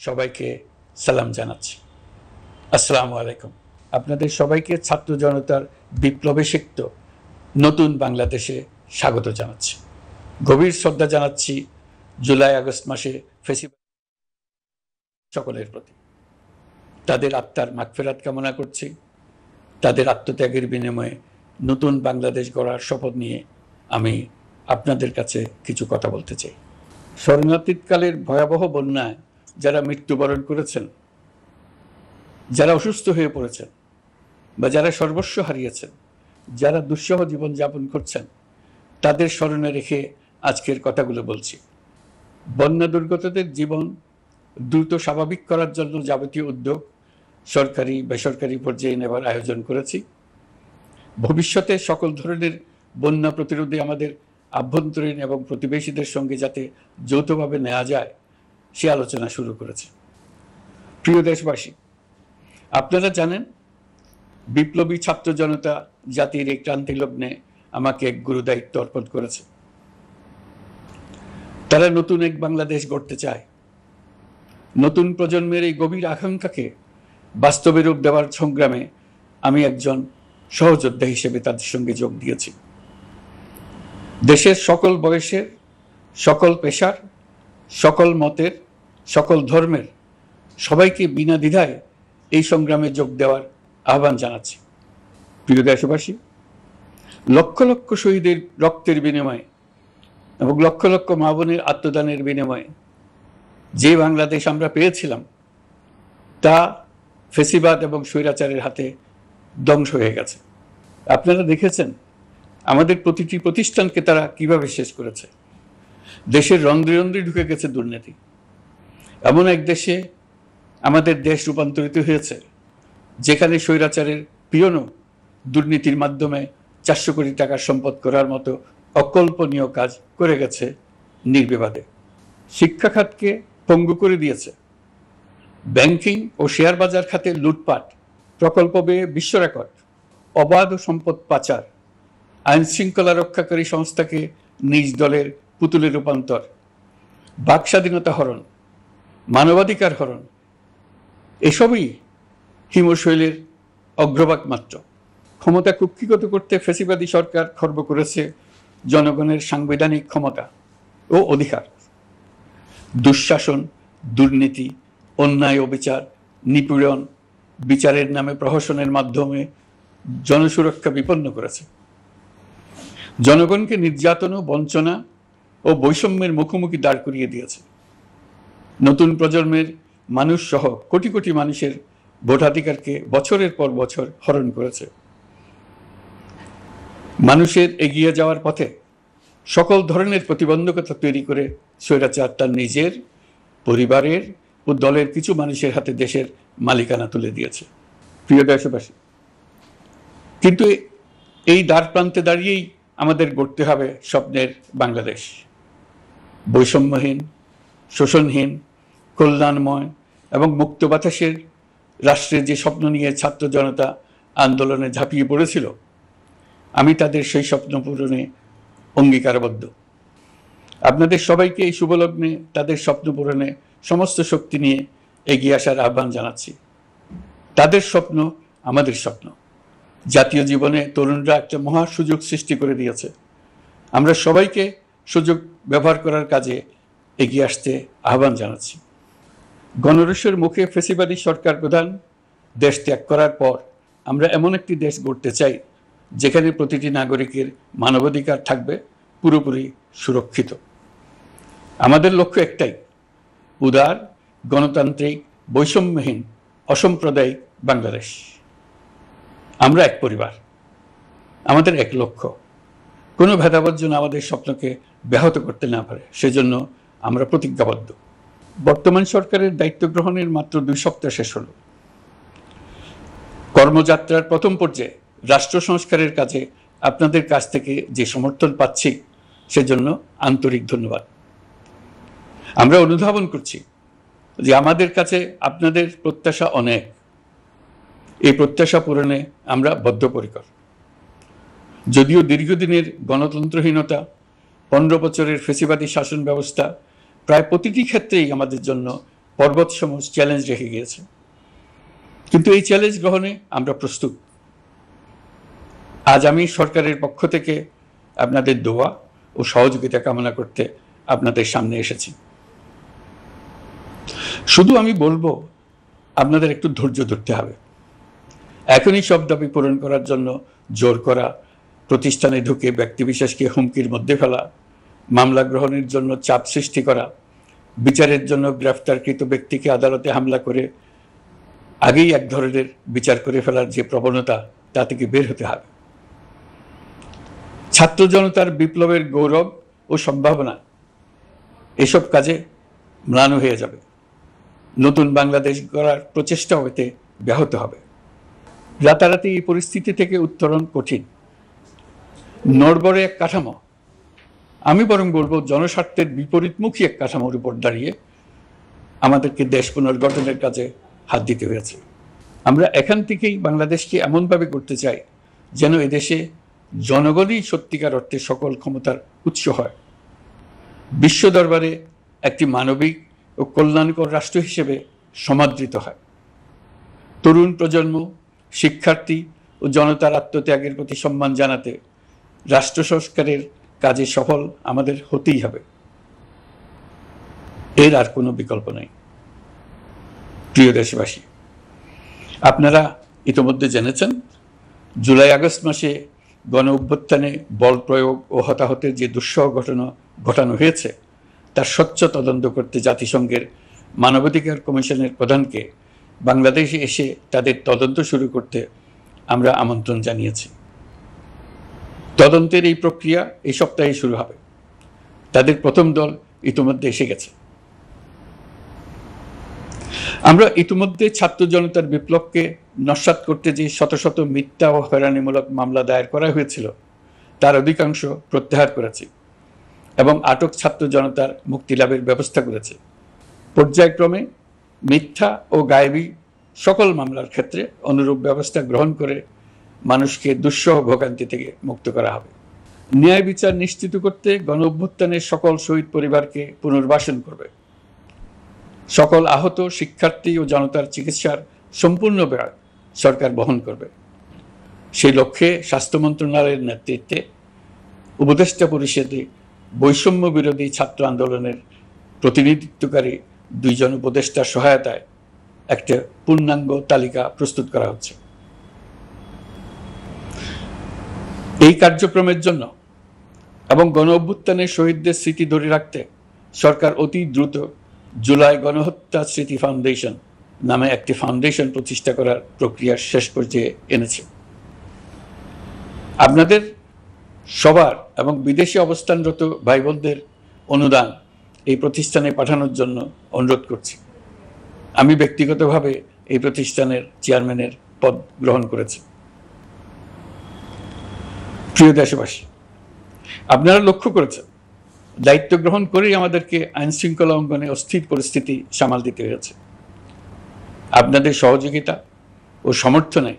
সবাইকে সালাম জানাচ্ছি। আসসালামু আলাইকুম। আপনাদের সবাইকে ছাত্র জনতার বিপ্লবে সিক্ত নতুন বাংলাদেশে স্বাগত জানাচ্ছি। গভীর শ্রদ্ধা জানাচ্ছি জুলাই আগস্ট মাসে ফেসিবাদ সকলের প্রতি। তাদের আত্মার মাগফিরাত কামনা করছি। তাদের আত্মত্যাগের বিনিময়ে নতুন বাংলাদেশ গড়ার শপথ নিয়ে আমি আপনাদের কাছে কিছু কথা বলতে চাই। শরণার্থীকালের ভয়াবহ বন্যায় যারা মৃত্যুবরণ করেছেন, যারা অসুস্থ হয়ে পড়েছেন বা যারা সর্বস্ব হারিয়েছেন, যারা দুঃসহ জীবনযাপন করছেন, তাদের স্মরণে রেখে আজকের কথাগুলো বলছি। বন্যা দুর্গতদের জীবন দ্রুত স্বাভাবিক করার জন্য যাবতীয় উদ্যোগ সরকারি বেসরকারি পর্যায়ে নেবার আয়োজন করেছি। ভবিষ্যতে সকল ধরনের বন্যা প্রতিরোধে আমাদের আভ্যন্তরীণ এবং প্রতিবেশীদের সঙ্গে যাতে যৌথভাবে নেওয়া যায় সে আলোচনা শুরু করেছে। প্রিয় দেশবাসী, আপনারা জানেন বিপ্লবী ছাত্র জনতা জাতির এই ক্রান্তি লগ্নে আমাকে এক গুরু দায়িত্ব অর্পণ করেছে। তারা নতুন এক বাংলাদেশ গড়তে চায়। নতুন প্রজন্মের এই গভীর আকাঙ্ক্ষাকে বাস্তবে রূপ দেওয়ার সংগ্রামে আমি একজন সহযোদ্ধা হিসেবে তাদের সঙ্গে যোগ দিয়েছি। দেশের সকল বয়সের, সকল পেশার, সকল মতের, সকল ধর্মের সবাইকে বিনা দ্বিধায় এই সংগ্রামে যোগ দেওয়ার আহ্বান জানাচ্ছি। প্রিয় দেশবাসী, লক্ষ লক্ষ শহীদের রক্তের বিনিময়ে এবং লক্ষ লক্ষ মা বোনের আত্মদানের বিনিময়ে যে বাংলাদেশ আমরা পেয়েছিলাম তা ফেসিবাদ এবং স্বৈরাচারের হাতে ধ্বংস হয়ে গেছে। আপনারা দেখেছেন আমাদের প্রতিটি প্রতিষ্ঠানকে তারা কিভাবে শেষ করেছে। দেশের রন্ধ্রে রন্ধ্রে ঢুকে গেছে দুর্নীতি। এমন এক দেশে আমাদের দেশ রূপান্তরিত হয়েছে যেখানে স্বৈরাচারের পিয়নও দুর্নীতির মাধ্যমে 400 কোটি টাকার সম্পদ করার মতো অকল্পনীয় কাজ করে গেছে নির্বিবাদে। শিক্ষা খাতকে পঙ্গু করে দিয়েছে। ব্যাংকিং ও শেয়ার বাজার খাতে লুটপাট, প্রকল্প ব্যয়ে বিশ্ব রেকর্ড, অবাধ সম্পদ পাচার, আইন শৃঙ্খলা রক্ষাকারী সংস্থাকে নিজ দলের পুতুলে রূপান্তর, বাক স্বাধীনতা হরণ, মানবাধিকার হরণ, এসবই হিমশৈলের অগ্রভাগ মাত্র। ক্ষমতা কুক্ষিগত করতে ফ্যাসিবাদী সরকার খর্ব করেছে জনগণের সাংবিধানিক ক্ষমতা ও অধিকার। দুঃশাসন, দুর্নীতি, অন্যায়, অবিচার, নিপীড়ন, বিচারের নামে প্রহসনের মাধ্যমে জনসুরক্ষা বিপন্ন করেছে। জনগণকে নির্যাতন, বঞ্চনা ও বৈষম্যের মুখোমুখি দাঁড় করিয়ে দিয়েছে। নতুন প্রজন্মের মানুষ সহ কোটি কোটি মানুষের ভোটাধিকারকে বছরের পর বছর হরণ করেছে। মানুষের এগিয়ে যাওয়ার পথে সকল ধরনের প্রতিবন্ধকতা তৈরি করে স্বৈরাচার তার নিজের, পরিবারের ও দলের কিছু মানুষের হাতে দেশের মালিকানা তুলে দিয়েছে। প্রিয় দেশবাসী, কিন্তু এই দ্বার প্রান্তে দাঁড়িয়েই আমাদের গড়তে হবে স্বপ্নের বাংলাদেশ। বৈষম্যহীন, শোষণহীন, কল্যাণময় এবং মুক্ত বাতাসের রাষ্ট্রের যে স্বপ্ন নিয়ে ছাত্র জনতা আন্দোলনে ঝাঁপিয়ে পড়েছিল, আমি তাদের সেই স্বপ্ন পূরণে অঙ্গীকারবদ্ধ। আপনাদের সবাইকে এই শুভলগ্নে তাদের স্বপ্ন পূরণে সমস্ত শক্তি নিয়ে এগিয়ে আসার আহ্বান জানাচ্ছি। তাদের স্বপ্ন আমাদের স্বপ্ন। জাতীয় জীবনে তরুণরা একটা মহা সুযোগ সৃষ্টি করে দিয়েছে। আমরা সবাইকে সুযোগ ব্যবহার করার কাজে এগিয়ে আসতে আহ্বান জানাচ্ছি। গণরোষের মুখে ফেসিবাদী সরকার প্রধান দেশ ত্যাগ করার পর আমরা এমন একটি দেশ গড়তে চাই যেখানে প্রতিটি নাগরিকের মানবাধিকার থাকবে পুরোপুরি সুরক্ষিত। আমাদের লক্ষ্য একটাই, উদার, গণতান্ত্রিক, বৈষম্যহীন, অসাম্প্রদায়িক বাংলাদেশ। আমরা এক পরিবার, আমাদের এক লক্ষ্য। কোনো ভেদাভেদ যেন আমাদের স্বপ্নকে ব্যাহত করতে না পারে, সেজন্য আমরা প্রতিজ্ঞাবদ্ধ। বর্তমান সরকারের দায়িত্ব গ্রহণের মাত্র 2 সপ্তাহ শেষ হল। কর্মযাত্রার প্রথম পর্যায়ে রাষ্ট্র সংস্কারের কাজে আপনাদের কাছ থেকে যে সমর্থন পাচ্ছি সেজন্য আন্তরিক ধন্যবাদ। আমরা অনুধাবন করছি যে আমাদের কাছে আপনাদের প্রত্যাশা অনেক। এই প্রত্যাশা পূরণে আমরা বদ্ধপরিকর। যদিও দীর্ঘদিনের গণতন্ত্রহীনতা, 15 বছরের ফেসিবাদী শাসন ব্যবস্থা প্রায় প্রতিটি ক্ষেত্রেই আমাদের জন্য পর্বতসম চ্যালেঞ্জ রেখে গিয়েছে, কিন্তু এই চ্যালেঞ্জ গ্রহণে আমরা প্রস্তুত। আজ আমি সরকারের পক্ষ থেকে আপনাদের দোয়া ও সহযোগিতা কামনা করতে আপনাদের সামনে এসেছি। শুধু আমি বলবো, আপনাদের একটু ধৈর্য ধরতে হবে। এখনই সব দাবি পূরণ করার জন্য জোর করা, প্রতিষ্ঠানে ঢুকে ব্যক্তিবিশেষকে হুমকির মধ্যে ফেলা, মামলা গ্রহণের জন্য চাপ সৃষ্টি করা, বিচারের জন্য গ্রেফতারকৃত ব্যক্তিকে আদালতে হামলা করে আগেই এক ধরনের বিচার করে ফেলার যে প্রবণতা, তা থেকে বের হতে হবে। ছাত্র জনতার বিপ্লবের গৌরব ও সম্ভাবনা এসব কাজে ম্লান হয়ে যাবে। নতুন বাংলাদেশ গড়ার প্রচেষ্টাও এতে ব্যাহত হবে। রাতারাতি এই পরিস্থিতি থেকে উত্তরণ কঠিন। নড়বড়ে এক কাঠামো, আমি বরং বলবো জনস্বার্থের বিপরীতমুখী এক কাঠামোর উপর দাঁড়িয়ে আমাদেরকে দেশ পুনর্গঠনের কাজে হাত দিতে হয়েছে। আমরা এখান থেকেই বাংলাদেশকে এমনভাবে করতে চাই যেন এদেশে জনগণই সত্যিকার অর্থে সকল ক্ষমতার উৎস হয়, বিশ্ব দরবারে একটি মানবিক ও কল্যাণকর রাষ্ট্র হিসেবে সমাদৃত হয়। তরুণ প্রজন্ম, শিক্ষার্থী ও জনতার আত্মত্যাগের প্রতি সম্মান জানাতে রাষ্ট্র সংস্কারের কাজে সফল আমাদের হতেই হবে, এর আর কোনো বিকল্প নেই। প্রিয় দেশবাসী, আপনারা ইতিমধ্যে জেনেছেন জুলাই আগস্ট মাসে গণ অভ্যুত্থানে বল প্রয়োগ ও হতাহতের যে দুঃসহ ঘটনা ঘটানো হয়েছে তার স্বচ্ছ তদন্ত করতে জাতিসংঘের মানবাধিকার কমিশনের প্রধানকে বাংলাদেশে এসে তাদের তদন্ত শুরু করতে আমরা আমন্ত্রণ জানিয়েছি। তদন্তের এই প্রক্রিয়া এই সপ্তাহে শুরু হবে। তাদের প্রথম দল ইতিমধ্যে এসে গেছে। আমরা ইতিমধ্যে ছাত্র জনতার বিপ্লবকে নস্যাৎ করতে যে শত শত মিথ্যা ও হয়রানিমূলক মামলা দায়ের করা হয়েছিল তার অধিকাংশ প্রত্যাহার করেছি এবং আটক ছাত্র জনতার মুক্তি লাভের ব্যবস্থা করেছে। পর্যায়ক্রমে মিথ্যা ও গায়েবী সকল মামলার ক্ষেত্রে অনুরূপ ব্যবস্থা গ্রহণ করে মানুষকে দুঃসহ ভোগান্তি থেকে মুক্ত করা হবে। ন্যায় বিচার নিশ্চিত করতে গণ অভ্যুত্থানের সকল শহীদ পরিবারকে পুনর্বাসন করবে। সকল আহত শিক্ষার্থী ও জনতার চিকিৎসার সম্পূর্ণ ব্যয় সরকার বহন করবে। সেই লক্ষ্যে স্বাস্থ্য মন্ত্রণালয়ের নেতৃত্বে উপদেষ্টা পরিষদে বৈষম্য বিরোধী ছাত্র আন্দোলনের প্রতিনিধিত্বকারী 2 জন উপদেষ্টার সহায়তায় একটা পূর্ণাঙ্গ তালিকা প্রস্তুত করা হচ্ছে। এই কার্যক্রমের জন্য এবং গণ অভ্যুত্থানের শহীদদের স্মৃতি ধরে রাখতে সরকার অতি দ্রুত জুলাই গণহত্যা স্মৃতি ফাউন্ডেশন নামে একটি ফাউন্ডেশন প্রতিষ্ঠা করার প্রক্রিয়ার শেষ পর্যায়ে এনেছে। আপনাদের সবার এবং বিদেশে অবস্থানরত ভাই বোনদের অনুদান এই প্রতিষ্ঠানে পাঠানোর জন্য অনুরোধ করছি। আমি ব্যক্তিগতভাবে এই প্রতিষ্ঠানের চেয়ারম্যানের পদ গ্রহণ করেছি। প্রিয় দেশবাসী, আপনারা লক্ষ্য করেছেন দায়িত্ব গ্রহণ করেই আমাদেরকে আইন শৃঙ্খলা অঙ্গনে অস্থির পরিস্থিতি সামাল দিতে হয়েছে। আপনাদের সহযোগিতা ও সমর্থনে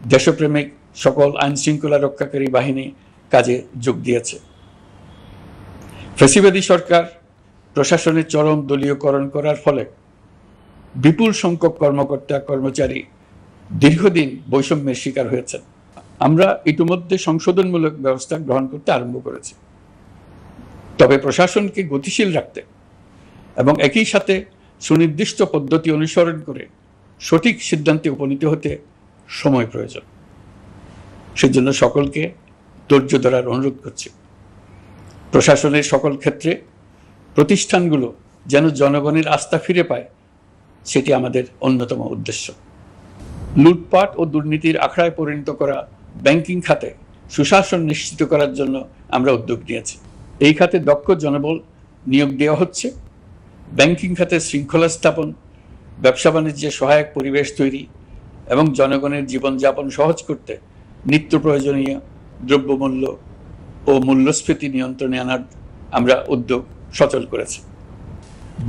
দেশপ্রেমিক সকল আইন শৃঙ্খলা রক্ষাকারী বাহিনী কাজে যোগ দিয়েছে। ফ্যাসিবাদী সরকার প্রশাসনের চরম দলীয়করণ করার ফলে বিপুল সংখ্যক কর্মকর্তা কর্মচারী দীর্ঘদিন বৈষম্যের শিকার হয়েছেন। আমরা ইতিমধ্যে সংশোধনমূলক ব্যবস্থা গ্রহণ করতে আরম্ভ করেছি, তবে প্রশাসনকে গতিশীল রাখতে এবং একই সাথে সুনির্দিষ্ট পদ্ধতি অনুসরণ করে সঠিক সিদ্ধান্তে উপনীত হতে সময় প্রয়োজন। সেজন্য সকলকে ধৈর্য ধরার অনুরোধ করছি। প্রশাসনের সকল ক্ষেত্রে প্রতিষ্ঠানগুলো যেন জনগণের আস্থা ফিরে পায়, সেটি আমাদের অন্যতম উদ্দেশ্য। লুটপাট ও দুর্নীতির আখড়ায় পরিণত করা ব্যাংকিং খাতে সুশাসন নিশ্চিত করার জন্য আমরা উদ্যোগ নিয়েছি। এই খাতে দক্ষ জনবল নিয়োগ দেওয়া হচ্ছে। ব্যাংকিং খাতে শৃঙ্খলা স্থাপন, ব্যবসা বাণিজ্যে সহায়ক পরিবেশ তৈরি এবং জনগণের জীবনযাপন সহজ করতে নিত্য প্রয়োজনীয় দ্রব্যমূল্য ও মূল্যস্ফীতি নিয়ন্ত্রণে আনার আমরা উদ্যোগ সচল করেছি।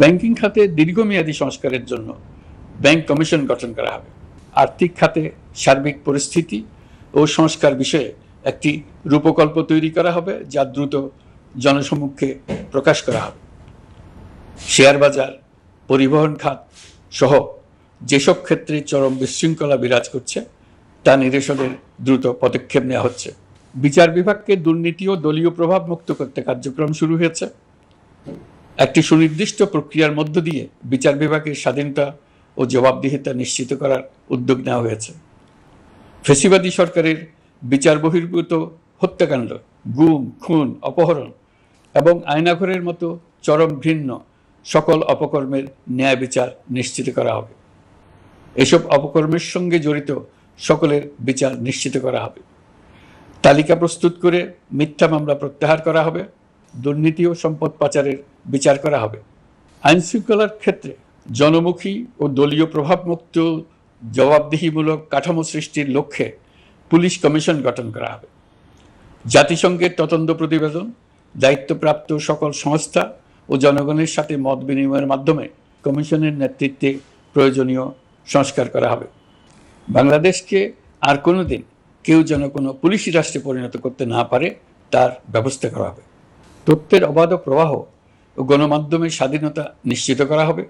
ব্যাংকিং খাতে দীর্ঘমেয়াদী সংস্কারের জন্য ব্যাংক কমিশন গঠন করা হবে। আর্থিক খাতে সার্বিক পরিস্থিতি ও সংস্কার বিষয়ে একটি রূপকল্প তৈরি করা হবে, যা দ্রুত জনসমক্ষে প্রকাশ করা হবে। শেয়ার বাজার, পরিবহন খাত সহ যেসব ক্ষেত্রে চরম বিশৃঙ্খলা বিরাজ করছে তা নিরসনের দ্রুত পদক্ষেপ নেওয়া হচ্ছে। বিচার বিভাগকে দুর্নীতি ও দলীয় প্রভাব মুক্ত করতে কার্যক্রম শুরু হয়েছে। একটি সুনির্দিষ্ট প্রক্রিয়ার মধ্য দিয়ে বিচার বিভাগের স্বাধীনতা ও জবাবদিহিতা নিশ্চিত করার উদ্যোগ নেওয়া হয়েছে। ফ্যাসিবাদী সরকারের বিচার বহির্ভূত হত্যাকাণ্ড, গুম, খুন, অপহরণ এবং আয়নাঘরের মতো চরম ঘৃণ্য সকল অপকর্মের ন্যায় বিচার নিশ্চিত করা হবে। এসব অপকর্মের সঙ্গে জড়িত সকলের বিচার নিশ্চিত করা হবে। তালিকা প্রস্তুত করে মিথ্যা মামলা প্রত্যাহার করা হবে। দুর্নীতি ও সম্পদ পাচারের বিচার করা হবে। আইন শৃঙ্খলার ক্ষেত্রে জনমুখী ও দলীয় প্রভাবমুক্ত জবাবদিহিমূলক কাঠামো সৃষ্টির লক্ষ্যে পুলিশ কমিশন গঠন করা হবে। জাতিসংঘের তদন্ত প্রতিবেদন, দায়িত্বপ্রাপ্ত সকল সংস্থা ও জনগণের সাথে মত বিনিময়ের মাধ্যমে কমিশনের নেতৃত্বে প্রয়োজনীয় সংস্কার করা হবে। বাংলাদেশকে আর কোনোদিন কেউ যেন কোনো পুলিশি রাষ্ট্রে পরিণত করতে না পারে তার ব্যবস্থা করা হবে। তথ্যের অবাধ প্রবাহ ও গণমাধ্যমের স্বাধীনতা নিশ্চিত করা হবে।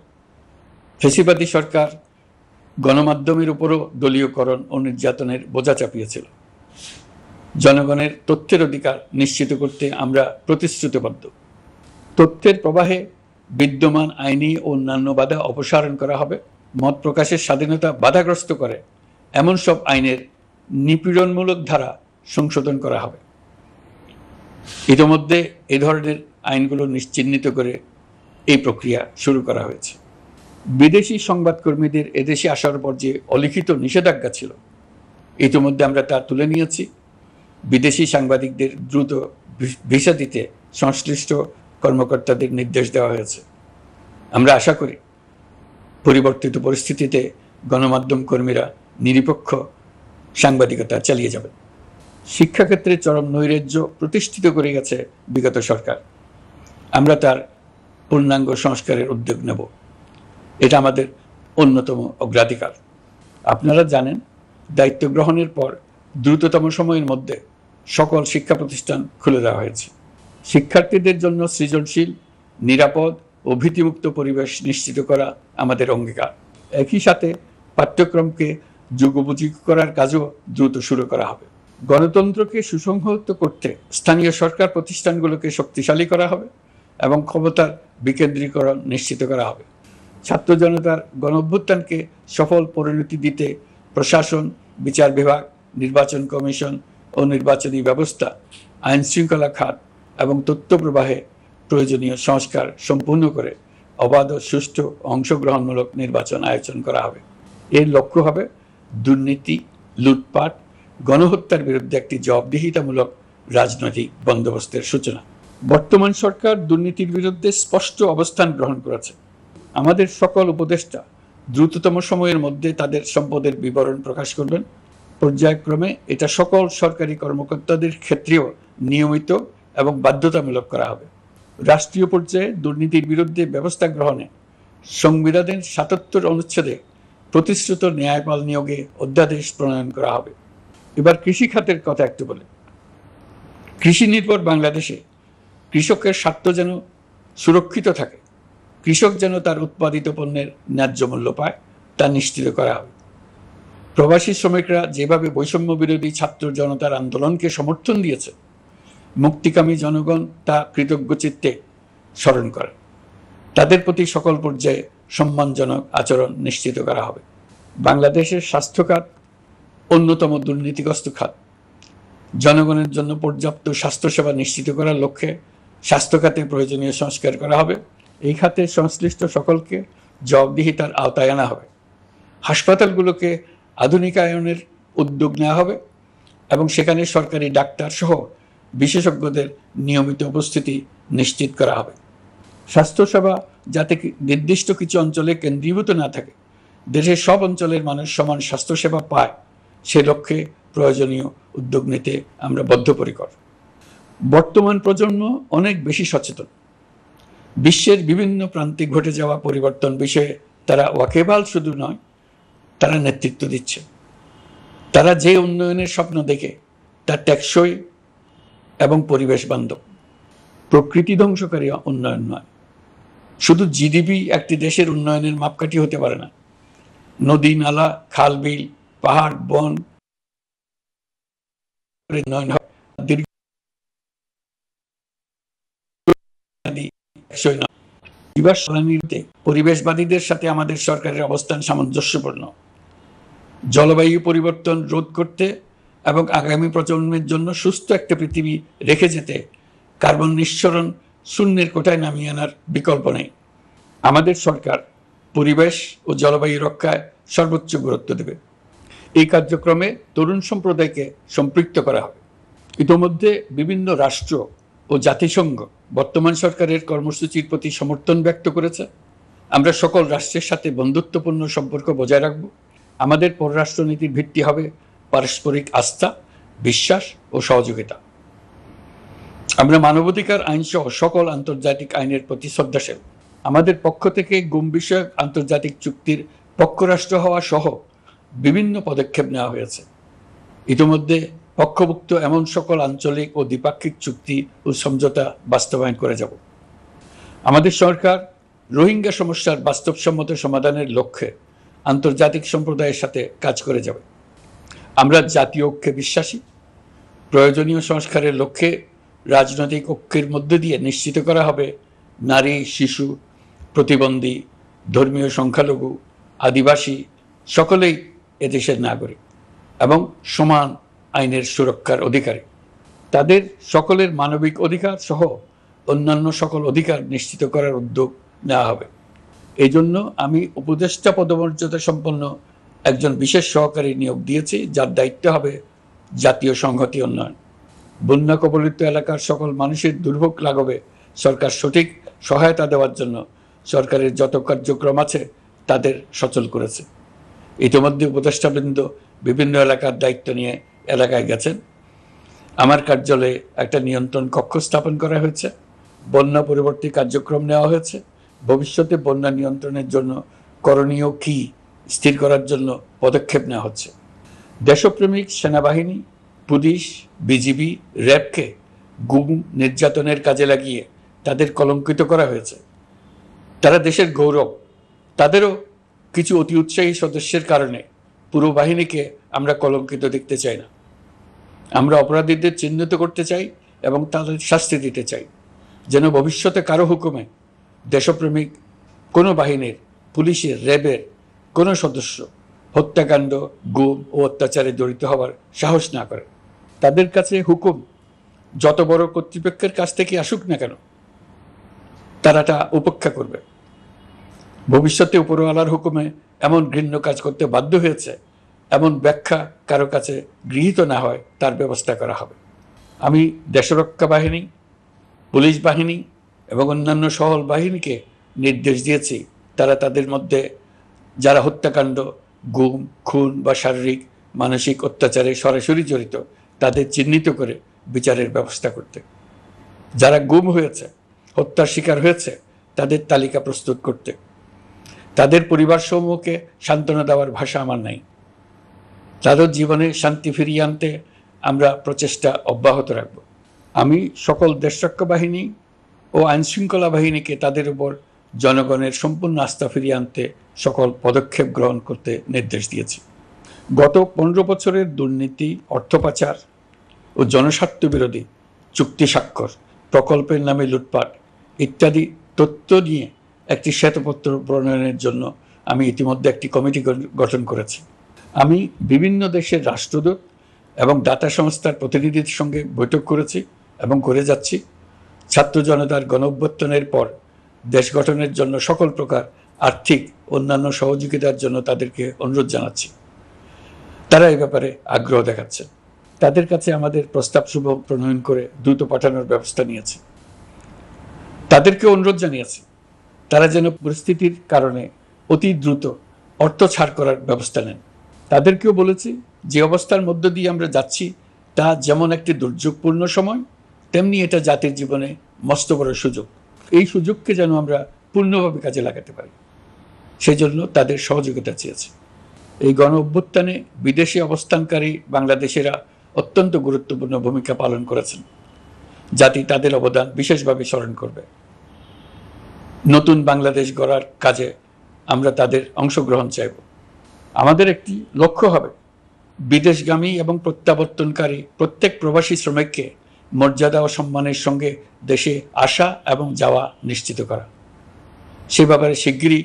ফ্যাসিবাদী সরকার গণমাধ্যমের উপরও দলীয়করণ ও নির্যাতনের বোঝা চাপিয়েছিল। জনগণের তথ্যের অধিকার নিশ্চিত করতে আমরা প্রতিশ্রুতিবদ্ধ। তথ্যের প্রবাহে বিদ্যমান আইনি ও অন্যান্য বাধা অপসারণ করা হবে। মত প্রকাশের স্বাধীনতা বাধাগ্রস্ত করে এমন সব আইনের নিপীড়নমূলক ধারা সংশোধন করা হবে। ইতিমধ্যে এই ধরনের আইনগুলো চিহ্নিত করে এই প্রক্রিয়া শুরু করা হয়েছে। বিদেশি সংবাদকর্মীদের এদেশে আসার পর যে অলিখিত নিষেধাজ্ঞা ছিল, ইতিমধ্যে আমরা তা তুলে নিয়েছি। বিদেশি সাংবাদিকদের দ্রুত ভিসা দিতে সংশ্লিষ্ট কর্মকর্তাদের নির্দেশ দেওয়া হয়েছে। আমরা আশা করি পরিবর্তিত পরিস্থিতিতে গণমাধ্যম কর্মীরা নিরপেক্ষ সাংবাদিকতা চালিয়ে যাবেন। শিক্ষাক্ষেত্রে চরম নৈরাজ্য প্রতিষ্ঠিত করে গেছে বিগত সরকার। আমরা তার পূর্ণাঙ্গ সংস্কারের উদ্যোগ নেব। এটা আমাদের অন্যতম অগ্রাধিকার। আপনারা জানেন, দায়িত্ব গ্রহণের পর দ্রুততম সময়ের মধ্যে সকল শিক্ষা প্রতিষ্ঠান খুলে দেওয়া হয়েছে। শিক্ষার্থীদের জন্য সৃজনশীল, নিরাপদ ও ভীতিমুক্ত পরিবেশ নিশ্চিত করা আমাদের অঙ্গীকার। একই সাথে পাঠ্যক্রমকে যুগোপযোগী করার কাজও দ্রুত শুরু করা হবে। গণতন্ত্রকে সুসংহত করতে স্থানীয় সরকার প্রতিষ্ঠানগুলোকে শক্তিশালী করা হবে এবং ক্ষমতার বিকেন্দ্রীকরণ নিশ্চিত করা হবে। ছাত্র জনতার গণঅভ্যুত্থানকে সফল পরিণতি দিতে প্রশাসন, বিচার বিভাগ, নির্বাচন কমিশন ও নির্বাচনী ব্যবস্থা, আইন শৃঙ্খলা খাত এবং তথ্য প্রবাহে প্রয়োজনীয় সংস্কার সম্পূর্ণ করে অবাধ ও সুষ্ঠু অংশগ্রহণমূলক নির্বাচন আয়োজন করা হবে। এর লক্ষ্য হবে দুর্নীতি, লুটপাট, গণহত্যার বিরুদ্ধে একটি জবাবদিহিতামূলক রাজনৈতিক বন্দোবস্তের সূচনা। বর্তমান সরকার দুর্নীতির বিরুদ্ধে স্পষ্ট অবস্থান গ্রহণ করেছে। আমাদের সকল উপদেষ্টা দ্রুততম সময়ের মধ্যে তাদের সম্পদের বিবরণ প্রকাশ করবেন। পর্যায়ক্রমে এটা সকল সরকারি কর্মকর্তাদের ক্ষেত্রেও নিয়মিত এবং বাধ্যতামূলক করা হবে। রাষ্ট্রীয় পর্যায়ে দুর্নীতির বিরুদ্ধে ব্যবস্থা গ্রহণে সংবিধানের ৭৭ অনুচ্ছেদে প্রতিশ্রুত ন্যায়পাল নিয়োগে অধ্যাদেশ প্রণয়ন করা হবে। এবার কৃষি খাতের কথা একটু বলে। কৃষি নির্ভর বাংলাদেশে কৃষকের স্বার্থ যেন সুরক্ষিত থাকে, কৃষক যেন তার উৎপাদিত পণ্যের ন্যায্য মূল্য পায়, তা নিশ্চিত করা হবে। প্রবাসী শ্রমিকরা যেভাবে বৈষম্য বিরোধী ছাত্র জনতার আন্দোলনকে সমর্থন দিয়েছে, মুক্তিকামী জনগণ তা কৃতজ্ঞ চিত্তে স্মরণ করে। তাদের প্রতি সকল পর্যায়ে সম্মানজনক আচরণ নিশ্চিত করা হবে। বাংলাদেশের স্বাস্থ্য খাত অন্যতম দুর্নীতিগ্রস্ত খাত। জনগণের জন্য পর্যাপ্ত স্বাস্থ্যসেবা নিশ্চিত করার লক্ষ্যে স্বাস্থ্য খাতে প্রয়োজনীয় সংস্কার করা হবে। এই খাতে সংশ্লিষ্ট সকলকে জবাবদিহিতার আওতায় আনা হবে। হাসপাতালগুলোকে আধুনিকায়নের উদ্যোগ নেওয়া হবে এবং সেখানে সরকারি ডাক্তার সহ বিশেষজ্ঞদের নিয়মিত উপস্থিতি নিশ্চিত করা হবে। স্বাস্থ্যসেবা যাতে নির্দিষ্ট কিছু অঞ্চলে কেন্দ্রীভূত না থাকে, দেশের সব অঞ্চলের মানুষ সমান স্বাস্থ্যসেবা পায়, সে লক্ষ্যে প্রয়োজনীয় উদ্যোগ নিতে আমরা বদ্ধপরিকর। বর্তমান প্রজন্ম অনেক বেশি সচেতন। বিশ্বের বিভিন্ন প্রান্তে ঘটে যাওয়া পরিবর্তন বিষয়ে তারা ওয়াকিবহাল শুধু নয়, তারা নেতৃত্ব দিচ্ছে। তারা যে উন্নয়নের স্বপ্ন দেখে তা টেকসই এবং পরিবেশ বান্ধব, প্রকৃতি ধ্বংসকারী উন্নয়ন নয়। শুধু জিডিপি একটি দেশের উন্নয়নের মাপকাঠি হতে পারে না। নদী, নালা, খাল, বিল, পাহাড়, বন উন্নয়ন হয়। পরিবেশবাদীদের সাথে আমাদের সরকারের অবস্থান সামঞ্জস্যপূর্ণ। জলবায়ু পরিবর্তন রোধ করতে এবং আগামী প্রজন্মের জন্য সুস্থ একটা পৃথিবী রেখে যেতে কার্বন নিঃসরণ শূন্যের কোঠায় নামিয়ে আনার বিকল্প নেই। আমাদের সরকার পরিবেশ ও জলবায়ু রক্ষায় সর্বোচ্চ গুরুত্ব দেবে। এই কার্যক্রমে তরুণ সম্প্রদায়কে সম্পৃক্ত করা হবে। ইতোমধ্যে বিভিন্ন রাষ্ট্র ও জাতিসংঘ বর্তমান সরকারের কর্মসূচির প্রতি সমর্থন ব্যক্ত করেছে। আমরা সকল রাষ্ট্রের সাথে বন্ধুত্বপূর্ণ সম্পর্ক বজায় রাখব। আমাদের পররাষ্ট্রনীতির ভিত্তি হবে পারস্পরিক আস্থা, বিশ্বাস ও সহযোগিতা। আমরা মানবাধিকার আইন সহ সকল আন্তর্জাতিক আইনের প্রতি শ্রদ্ধাশীল। আমাদের পক্ষ থেকে গুম বিষয়ক আন্তর্জাতিক চুক্তির পক্ষরাষ্ট্র হওয়া সহ বিভিন্ন পদক্ষেপ নেওয়া হয়েছে। ইতিমধ্যে পক্ষভুক্ত এমন সকল আঞ্চলিক ও দ্বিপাক্ষিক চুক্তি ও সমঝোতা বাস্তবায়ন করে যাব। আমাদের সরকার রোহিঙ্গা সমস্যার বাস্তবসম্মত সমাধানের লক্ষ্যে আন্তর্জাতিক সম্প্রদায়ের সাথে কাজ করে যাবে। আমরা জাতীয় ঐক্যে বিশ্বাসী। প্রয়োজনীয় সংস্কারের লক্ষ্যে রাজনৈতিক ঐক্যের মধ্য দিয়ে নিশ্চিত করা হবে নারী, শিশু, প্রতিবন্ধী, ধর্মীয় সংখ্যালঘু, আদিবাসী সকলেই এদেশের নাগরিক এবং সমান আইনের সুরক্ষার অধিকারী। তাদের সকলের মানবিক অধিকার সহ অন্যান্য সকল অধিকার নিশ্চিত করার উদ্যোগ নেওয়া হবে। এই জন্য আমি উপদেষ্টা পদমর্যাদা সম্পন্ন একজন বিশেষ সহকারী নিয়োগ দিয়েছি, যার দায়িত্ব হবে জাতীয় সংহতি উন্নয়ন। বন্যা কবলিত এলাকার সকল মানুষের দুর্ভোগ লাঘবে সরকার সঠিক সহায়তা দেওয়ার জন্য সরকারের যত কার্যক্রম আছে তাদের সচল করেছে। ইতিমধ্যে উপদেষ্টাবৃন্দ বিভিন্ন এলাকার দায়িত্ব নিয়ে এলাকায় গেছেন। আমার কার্যালয়ে একটা নিয়ন্ত্রণ কক্ষ স্থাপন করা হয়েছে। বন্যা পরবর্তী কার্যক্রম নেওয়া হয়েছে। ভবিষ্যতে বন্যা নিয়ন্ত্রণের জন্য করণীয় কী স্থির করার জন্য পদক্ষেপ নেওয়া হচ্ছে। দেশপ্রেমিক সেনাবাহিনী, পুলিশ, বিজিবি, র্যাবকে গুম নির্যাতনের কাজে লাগিয়ে তাদের কলঙ্কিত করা হয়েছে। তারা দেশের গৌরব। তাদেরও কিছু অতি উৎসাহী সদস্যের কারণে পুরো বাহিনীকে আমরা কলঙ্কিত দেখতে চাই না। আমরা অপরাধীদের চিহ্নিত করতে চাই এবং তাদের শাস্তি দিতে চাই, যেন ভবিষ্যতে কারো হুকুমে দেশপ্রেমিক কোনো বাহিনীর, পুলিশের, র্যাবের কোনো সদস্য হত্যাকাণ্ড, গুম ও অত্যাচারে জড়িত হওয়ার সাহস না করে। তাদের কাছে হুকুম যত বড় কর্তৃপক্ষের কাছ থেকে আসুক না কেন, তারা তা উপেক্ষা করবে। ভবিষ্যতে উপরওয়ালার হুকুমে এমন ঘৃণ্য কাজ করতে বাধ্য হয়েছে এমন ব্যাখ্যা কারো কাছে গৃহীত না হয় তার ব্যবস্থা করা হবে। আমি দেশরক্ষা বাহিনী, পুলিশ বাহিনী এবং অন্যান্য সহল বাহিনীকে নির্দেশ দিয়েছি তারা তাদের মধ্যে যারা হত্যাকাণ্ড, গুম, খুন বা শারীরিক মানসিক অত্যাচারে সরাসরি জড়িত তাদের চিহ্নিত করে বিচারের ব্যবস্থা করতে। যারা গুম হয়েছে, হত্যার শিকার হয়েছে তাদের তালিকা প্রস্তুত করতে। তাদের পরিবার সমূহকে সান্ত্বনা দেওয়ার ভাষা আমার নাই। তাদের জীবনে শান্তি ফিরিয়ে আনতে আমরা প্রচেষ্টা অব্যাহত রাখব। আমি সকল দেশরক্ষা বাহিনী ও আইনশৃঙ্খলা বাহিনীকে তাদের উপর জনগণের সম্পূর্ণ আস্থা ফিরিয়ে আনতে সকল পদক্ষেপ গ্রহণ করতে নির্দেশ দিয়েছি। গত 15 বছরের দুর্নীতি, অর্থ পাচার ও জনস্বার্থ বিরোধী চুক্তি স্বাক্ষর, প্রকল্পের নামে লুটপাট ইত্যাদি তথ্য নিয়ে একটি শ্বেতপত্র প্রণয়নের জন্য আমি ইতিমধ্যে একটি কমিটি গঠন করেছি। আমি বিভিন্ন দেশের রাষ্ট্রদূত এবং দাতা সংস্থার প্রতিনিধিদের সঙ্গে বৈঠক করেছি এবং করে যাচ্ছি। ছাত্র জনতার গণঅভ্যুত্থানের পর দেশ গঠনের জন্য সকল প্রকার আর্থিক অন্যান্য সহযোগিতার জন্য তাদেরকে অনুরোধ জানাচ্ছি। তারা এই ব্যাপারে আগ্রহ দেখাচ্ছে। তাদের কাছে আমাদের প্রস্তাব শুভ প্রণয়ন করে দ্রুত পাঠানোর ব্যবস্থা নিয়েছে। তাদেরকে অনুরোধ জানিয়েছি তারা যেন পরিস্থিতির কারণে অতি দ্রুত অর্থ ছাড় করার ব্যবস্থা নেন। তাদেরকেও বলেছি যে অবস্থার মধ্য দিয়ে আমরা যাচ্ছি তা যেমন একটি দুর্যোগপূর্ণ সময়, তেমনি এটা জাতির জীবনে মস্ত বড় সুযোগ। এই সুযোগকে যেন আমরা পূর্ণভাবে কাজে লাগাতে পারি, সেই জন্য তাদের সহযোগিতা চেয়েছি। এই গণ অভ্যুত্থানে বিদেশে অবস্থানকারী বাংলাদেশিরা অত্যন্ত গুরুত্বপূর্ণ ভূমিকা পালন করেছেন। জাতি তাদের অবদান বিশেষভাবে স্মরণ করবে। নতুন বাংলাদেশ গড়ার কাজে আমরা তাদের অংশগ্রহণ চাইব। আমাদের একটি লক্ষ্য হবে বিদেশগামী এবং প্রত্যাবর্তনকারী প্রত্যেক প্রবাসী শ্রমিককে মর্যাদা ও সম্মানের সঙ্গে দেশে আসা এবং যাওয়া নিশ্চিত করা। সে ব্যাপারে শিগগিরই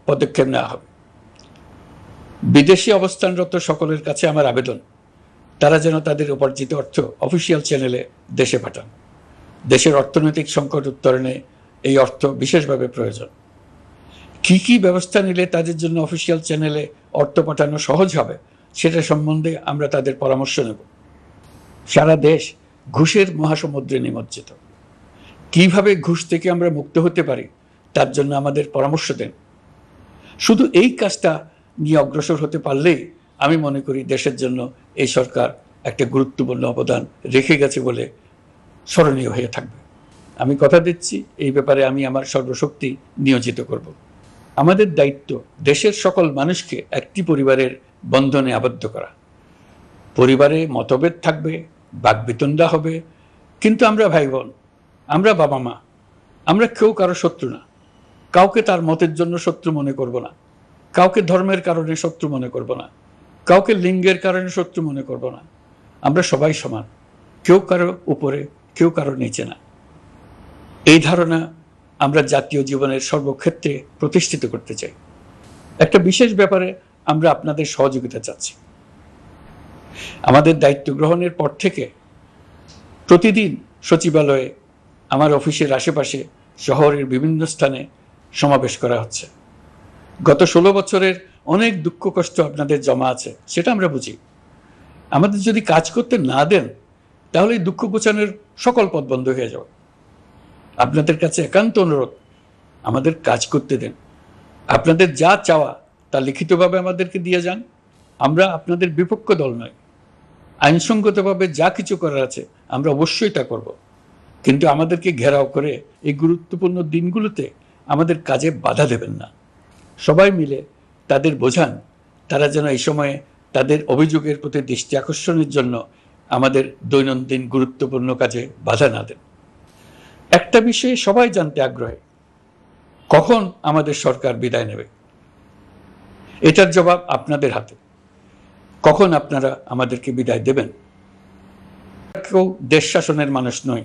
পদক্ষেপ নেওয়া হবে। বিদেশে অবস্থানরত সকলের কাছে আমার আবেদন, তারা যেন তাদের উপার্জিত অর্থ অফিসিয়াল চ্যানেলে দেশে পাঠান। দেশের অর্থনৈতিক সংকট উত্তরণে এই অর্থ বিশেষভাবে প্রয়োজন। কি কি ব্যবস্থা নিলে তাদের জন্য অফিসিয়াল চ্যানেলে অর্থ পাঠানো সহজ হবে সেটা সম্বন্ধে আমরা তাদের পরামর্শ নেব। সারা দেশ ঘুষের মহাসমুদ্রে নিমজ্জিত। কিভাবে ঘুষ থেকে আমরা মুক্ত হতে পারি তার জন্য আমাদের পরামর্শ দেন। শুধু এই কাজটা নিয়ে অগ্রসর হতে পারলেই আমি মনে করি দেশের জন্য এই সরকার একটা গুরুত্বপূর্ণ অবদান রেখে গেছে বলে স্মরণীয় হয়ে থাকবে। আমি কথা দিচ্ছি, এই ব্যাপারে আমি আমার সর্বশক্তি নিয়োজিত করব। আমাদের দায়িত্ব দেশের সকল মানুষকে একটি পরিবারের বন্ধনে আবদ্ধ করা। পরিবারে মতভেদ থাকবে, বাকবিতণ্ডা হবে, কিন্তু আমরা ভাই বোন, আমরা বাবা মা, আমরা কেউ কারো শত্রু না। কাউকে তার মতের জন্য শত্রু মনে করব না, কাউকে ধর্মের কারণে শত্রু মনে করব না, কাউকে লিঙ্গের কারণে শত্রু মনে করব না। আমরা সবাই সমান, কেউ কারো উপরে, কেউ কারো নিচে না। এই ধারণা আমরা জাতীয় জীবনের সর্বক্ষেত্রে প্রতিষ্ঠিত করতে চাই। একটা বিশেষ ব্যাপারে আমরা আপনাদের সহযোগিতা চাচ্ছি। আমাদের দায়িত্ব গ্রহণের পর থেকে প্রতিদিন সচিবালয়ে, আমার অফিসের আশেপাশে, শহরের বিভিন্ন স্থানে সমাবেশ করা হচ্ছে। গত 16 বছরের অনেক দুঃখ কষ্ট আপনাদের জমা আছে, সেটা আমরা বুঝি। আমাদের যদি কাজ করতে না দেন তাহলে এই দুঃখ গোছানোর সকল পথ বন্ধ হয়ে যাবে। আপনাদের কাছে একান্ত অনুরোধ, আমাদের কাজ করতে দেন। আপনাদের যা চাওয়া তা লিখিতভাবে আমাদেরকে দিয়ে যান। আমরা আপনাদের বিপক্ষ দল নয়। আইনসঙ্গতভাবে যা কিছু করার আছে আমরা অবশ্যই তা করব, কিন্তু আমাদেরকে ঘেরাও করে এই গুরুত্বপূর্ণ দিনগুলোতে আমাদের কাজে বাধা দেবেন না। সবাই মিলে তাদের বোঝান, তারা যেন এই সময়ে তাদের অভিযোগের প্রতি দৃষ্টি আকর্ষণের জন্য আমাদের দৈনন্দিন গুরুত্বপূর্ণ কাজে বাধা না দেন। একটা বিষয়ে সবাই জানতে আগ্রহী, কখন আমাদের সরকার বিদায় নেবে। এটার জবাব আপনাদের হাতে। কখন আপনারা আমাদেরকে বিদায় দেবেন? কেউ দেশ শাসনের মানুষ নই।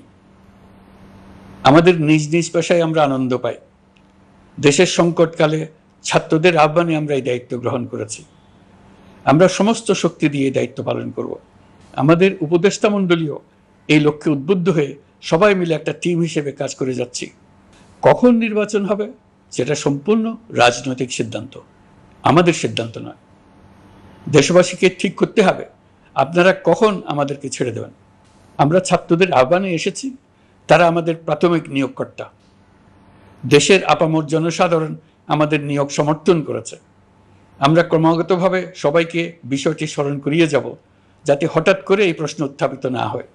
আমাদের নিজ নিজ পেশায় আমরা আনন্দ পাই। দেশের সংকটকালে ছাত্রদের আহ্বানে আমরা এই দায়িত্ব গ্রহণ করেছি। আমরা সমস্ত শক্তি দিয়ে এই দায়িত্ব পালন করব। আমাদের উপদেষ্টা মণ্ডলীও এই লক্ষ্যে উদ্বুদ্ধ হয়ে সবাই মিলে একটা টিম হিসেবে কাজ করে যাচ্ছি। কখন নির্বাচন হবে সেটা সম্পূর্ণ রাজনৈতিক সিদ্ধান্ত, আমাদের সিদ্ধান্ত নয়। দেশবাসীকে ঠিক করতে হবে আপনারা কখন আমাদেরকে ছেড়ে দেবেন। আমরা ছাত্রদের আহ্বানে এসেছি, তারা আমাদের প্রাথমিক নিয়োগকর্তা। দেশের আপামর জনসাধারণ আমাদের নিয়োগ সমর্থন করেছে। আমরা ক্রমাগতভাবে সবাইকে বিষয়টি স্মরণ করিয়ে যাব, যাতে হঠাৎ করে এই প্রশ্ন উত্থাপিত না হয়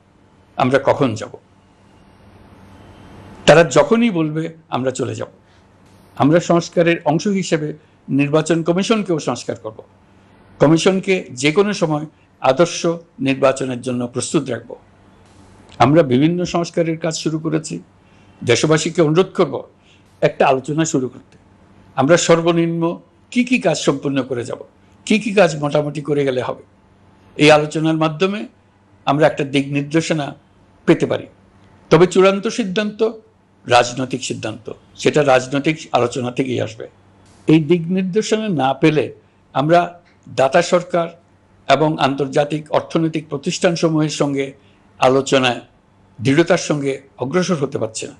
আমরা কখন যাব। তারা যখনই বলবে আমরা চলে যাব। আমরা সংস্কারের অংশ হিসেবে নির্বাচন কমিশনকেও সংস্কার করব। কমিশনকে যে কোনো সময় আদর্শ নির্বাচনের জন্য প্রস্তুত রাখব। আমরা বিভিন্ন সংস্কারের কাজ শুরু করেছি। দেশবাসীকে অনুরোধ করব একটা আলোচনা শুরু করতে। আমরা সর্বনিম্ন কি কি কাজ সম্পূর্ণ করে যাব, কি কি কাজ মোটামুটি করে গেলে হবে। এই আলোচনার মাধ্যমে আমরা একটা দিক নির্দেশনা পেতে পারি। তবে চূড়ান্ত সিদ্ধান্ত রাজনৈতিক সিদ্ধান্ত, সেটা রাজনৈতিক আলোচনা থেকেই আসবে। এই দিক নির্দেশনা না পেলে আমরা দাতা সরকার এবং আন্তর্জাতিক অর্থনৈতিক প্রতিষ্ঠানসমূহের সঙ্গে আলোচনায় দৃঢ়তার সঙ্গে অগ্রসর হতে পারছি না।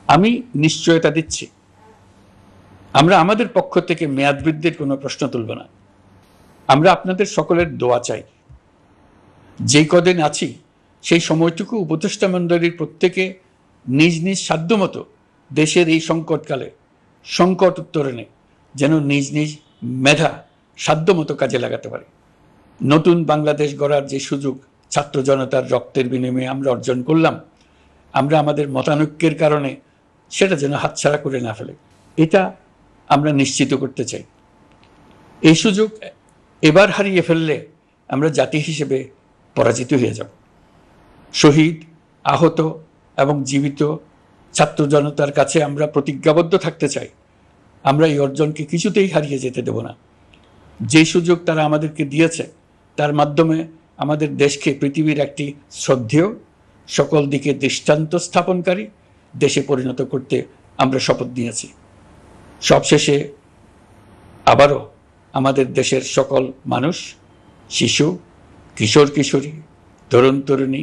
আমি নিশ্চয়তা দিচ্ছি, আমরা আমাদের পক্ষ থেকে মেয়াদ বৃদ্ধির কোনো প্রশ্ন তুলব না। আমরা আপনাদের সকলের দোয়া চাই। যেই কদিন আছি সেই সময়টুকু উপদেষ্টা মণ্ডলীর প্রত্যেকে নিজ নিজ সাধ্যমতো দেশের এই সংকটকালে সংকট উত্তরণে যেন নিজ নিজ মেধা সাধ্যমতো কাজে লাগাতে পারে। নতুন বাংলাদেশ গড়ার যে সুযোগ ছাত্র জনতার রক্তের বিনিময়ে আমরা অর্জন করলাম, আমরা আমাদের মতানৈক্যের কারণে সেটা যেন হাতছাড়া করে না ফেলে, এটা আমরা নিশ্চিত করতে চাই। এই সুযোগ এবার হারিয়ে ফেললে আমরা জাতি হিসেবে পরাজিত হয়ে যাব। শহীদ, আহত এবং জীবিত ছাত্র জনতার কাছে আমরা প্রতিজ্ঞাবদ্ধ থাকতে চাই, আমরা এই অর্জনকে কিছুতেই হারিয়ে যেতে দেব না। যে সুযোগ তারা আমাদেরকে দিয়েছে তার মাধ্যমে আমাদের দেশকে পৃথিবীর একটি শ্রদ্ধেয়, সকল দিকে দৃষ্টান্ত স্থাপনকারী দেশে পরিণত করতে আমরা শপথ নিয়েছি। সবশেষে আবারও আমাদের দেশের সকল মানুষ, শিশু, কিশোর কিশোরী, তরুণ তরুণী,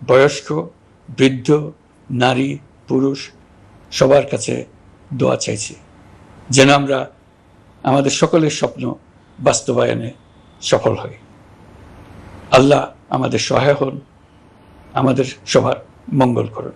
বয়স্ক, বৃদ্ধ, নারী, পুরুষ সবার কাছে দোয়া চাইছি যেন আমরা আমাদের সকলের স্বপ্ন বাস্তবায়নে সফল হই। আল্লাহ আমাদের সহায় হন, আমাদের সবার মঙ্গল করুন।